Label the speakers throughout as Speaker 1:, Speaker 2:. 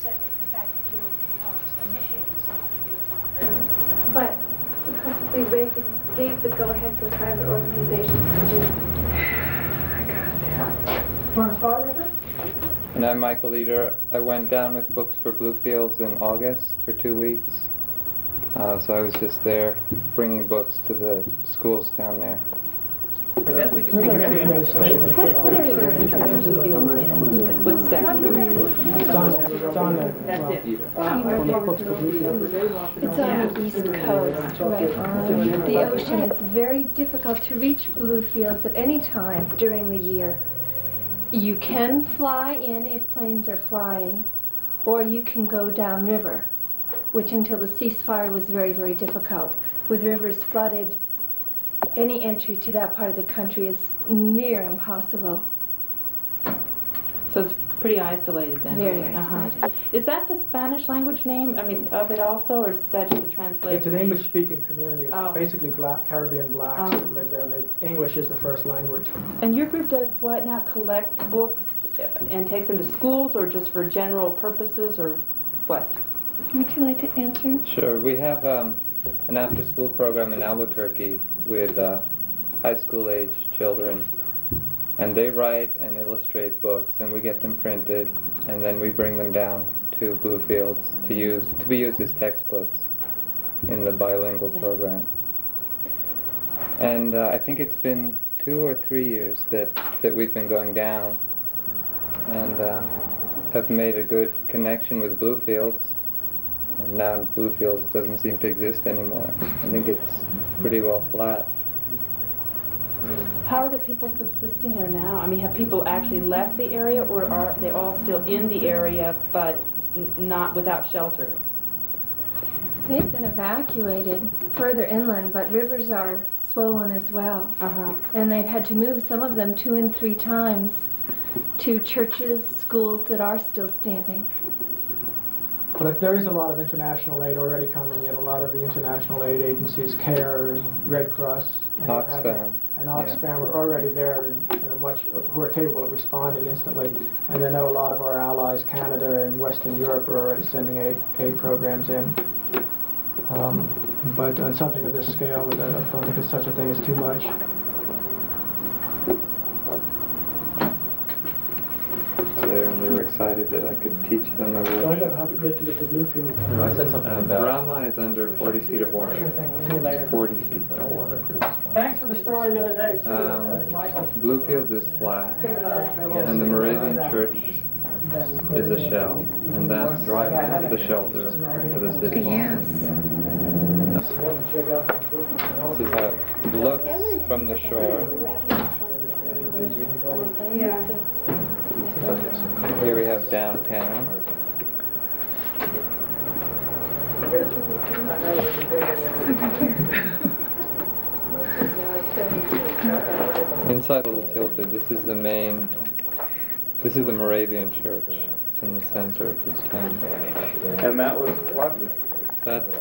Speaker 1: said that the fact that you were initiating some.
Speaker 2: But supposedly Reagan gave the go-ahead for private organizations to do.
Speaker 3: Want to start, Richard?
Speaker 4: And I'm Michael Eder. I went down with Books for Bluefields in August for 2 weeks. So I was just there bringing books to the schools down there.
Speaker 5: What sector?
Speaker 3: It's on the...
Speaker 5: That's it.
Speaker 2: It's on the East Coast, right on the ocean. It's very difficult to reach Bluefields at any time during the year. You can fly in if planes are flying, or you can go downriver, which until the ceasefire was very, very difficult. With rivers flooded, any entry to that part of the country is near impossible.
Speaker 5: So it's pretty isolated then?
Speaker 2: Very isolated.
Speaker 5: Is that the Spanish language name, I mean, of it also, or is that just a translation?
Speaker 3: It's an English-speaking community. It's
Speaker 5: Oh.
Speaker 3: basically Caribbean blacks that live there, and English is the first language.
Speaker 5: And your group does what now? Collects books and takes them to schools, or just for general purposes, or what?
Speaker 2: Would you like to answer?
Speaker 4: Sure. We have an after-school program in Albuquerque with high school age children, and they write and illustrate books, and we get them printed, and then we bring them down to Bluefields to be used as textbooks in the bilingual program. And I think it's been 2 or 3 years that we've been going down, and have made a good connection with Bluefields. And now Bluefields doesn't seem to exist anymore. I think it's pretty well flat.
Speaker 5: How are the people subsisting there now? I mean, have people actually left the area, or are they all still in the area but not without shelter?
Speaker 2: They've been evacuated further inland, but rivers are swollen as well. And they've had to move some of them 2 and 3 times to churches, schools that are still standing.
Speaker 3: But there is a lot of international aid already coming in. A lot of the international aid agencies, CARE and Red Cross and
Speaker 4: Oxfam.
Speaker 3: Oxfam are already there who are capable of responding instantly. And I know a lot of our allies, Canada and Western Europe, are already sending aid programs in. But on something of this scale, I don't think there's such a thing as too much.
Speaker 4: And they were excited that I could teach them a
Speaker 3: I
Speaker 4: little.
Speaker 3: don't have it yet to get to Bluefield.
Speaker 6: No, I said something about
Speaker 4: Brahma is under 40 feet of water.
Speaker 3: Sure thing. See you later.
Speaker 4: 40 feet.
Speaker 3: Thanks for the story the other day, Michael.
Speaker 4: Bluefields is flat, and the Moravian Church is a shell, and that's the shelter for the city.
Speaker 2: Yes.
Speaker 4: This is how it looks from the shore. Here we have downtown. Inside a little tilted. This is the Moravian Church. It's in the center of this town.
Speaker 7: And that was what?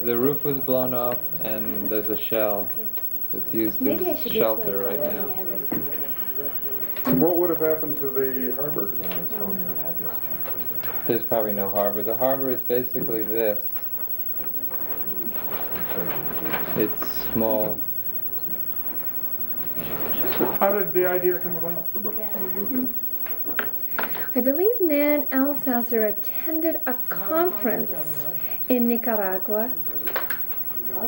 Speaker 4: The roof was blown off, and there's a shell that's used as shelter right now.
Speaker 7: What would have happened to the harbor?
Speaker 4: There's probably no harbor. The harbor is basically this. It's small.
Speaker 7: How did the idea come about for Books for Bluefields?
Speaker 2: I believe Nan Elsasser attended a conference in Nicaragua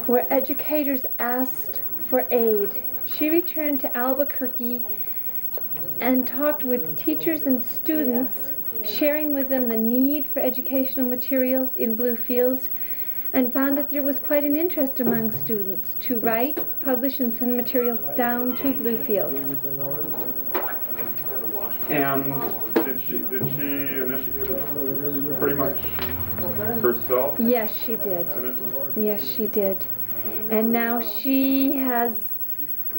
Speaker 2: where educators asked for aid. She returned to Albuquerque and talked with teachers and students, sharing with them the need for educational materials in Bluefields, and found that there was quite an interest among students to write, publish, and send materials down to Bluefields.
Speaker 7: And did she initiate it pretty much herself?
Speaker 2: Yes, she did.
Speaker 7: Initially?
Speaker 2: Yes, she did. And now she has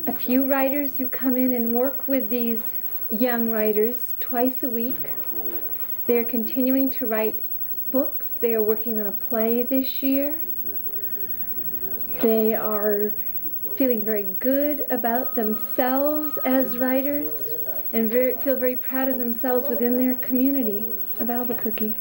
Speaker 2: a few writers who come in and work with these young writers twice a week. They're continuing to write books. They are working on a play this year. They are feeling very good about themselves as writers and feel very proud of themselves within their community of Albuquerque.